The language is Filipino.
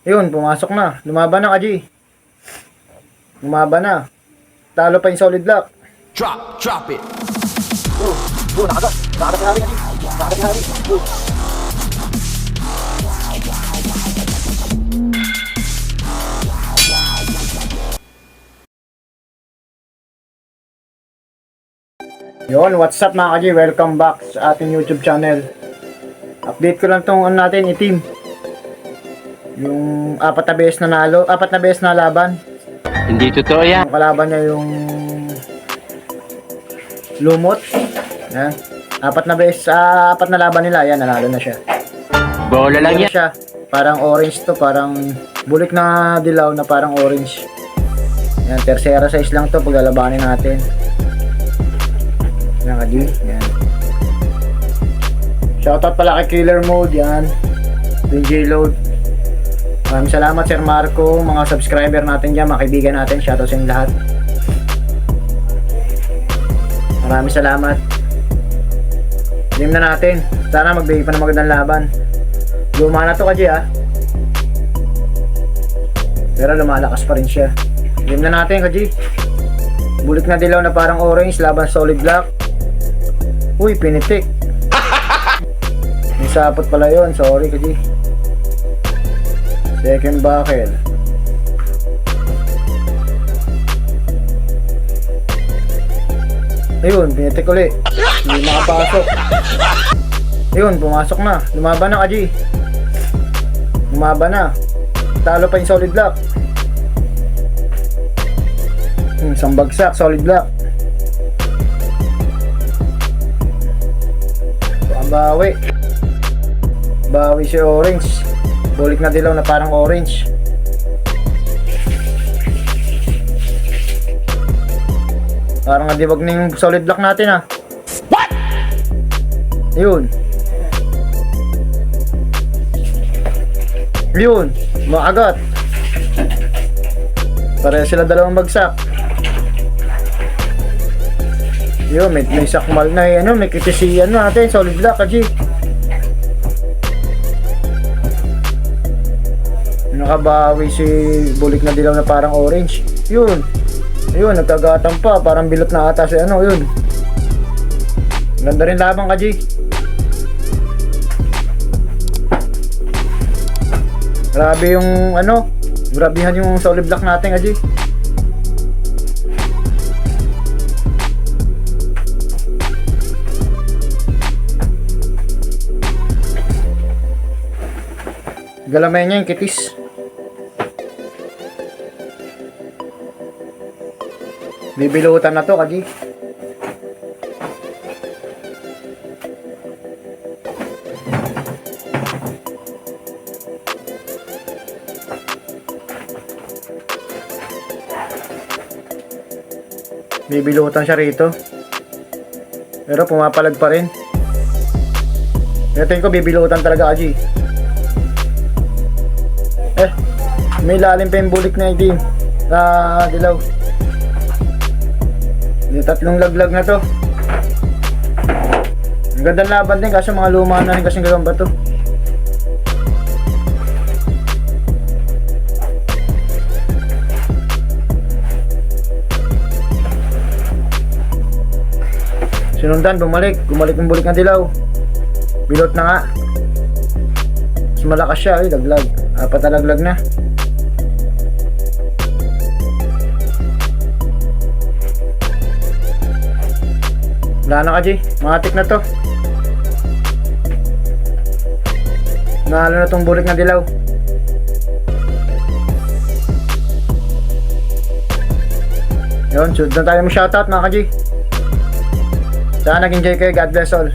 Yun, pumasok na. Lumaban na, Kaji. Lumaban na. Talo pa yung solid block. Drop it. Nakagat. Nakagat na rin, Kaji. Nakagat na rin. Yun, what's up mga Kaji? Welcome back sa ating YouTube channel. Update ko lang tong ano natin, itim. Yung apat na beses na laban. Hindi totoo yan. Yung kalaban niya yung lumot. Yan. Apat na laban nila. Yan, nanalo na siya. Bola lang Ano yan. siya? Parang orange to. Parang bulik na dilaw na parang orange. Yan, tercera size lang to pag lalabanin natin. Yan, Kaji. Yan. Shoutout pala kay Killer Mode. Yan. Yung J-Load. Maraming salamat Sir Marco, mga subscriber natin dyan, mga kaibigan natin, shoutout sa inyo lahat. Maraming salamat. Game na natin. Sana magbigay pa ng magandang laban. Luma na to Kaji pero lumalakas pa rin siya. Game na natin Kaji. Bulik na dilaw na parang orange, laban solid black. Uy, pinitik. May sapot pala yun, sorry Kaji. Second buckle. Ayun, pinitik ulit. Hindi makapasok. Ayun, pumasok na. Lumaban na Kaji. Lumaban na. Talo pa yung solid block. Isang bagsak, solid block. Bawi. Bawi si orange. Bulik na dilaw na parang orange. Parang nadibag na yung solid block natin What? Yun. Yun. Makagat. Pareha sila dalawang bagsak. Yun, may sakmal na may kritisiyan natin. Solid block Kaji. Nakabawi si bulik na dilaw na parang orange. Yun. Ayun, nagkagatan pa. Parang bilot na ata si yun. Ganda rin labang Kaji. Grabe yung grabihan yung solid block natin Kaji. Galamay niya yung kitis. Bibilutan na to Kaji. Bibilutan siya rito. Pero pumapalag pa rin. Ito ko bibilutan talaga Kaji. May lalim pa yung bulik na itim na dilaw. May tatlong laglag na to. Ang gandang laban din kasi mga luma na rin kasing galawang bato. Sinundan, bumalik yung bulik na dilaw. Bilot na nga. Mas malakas siya, laglag. Apat na laglag na. Wala na Kaji, matik na to. Nahalo na tong bulik na dilaw. Yun, sunod na tayo mo shoutout mga Kaji. Sana nag-enjoy kayo, God bless all.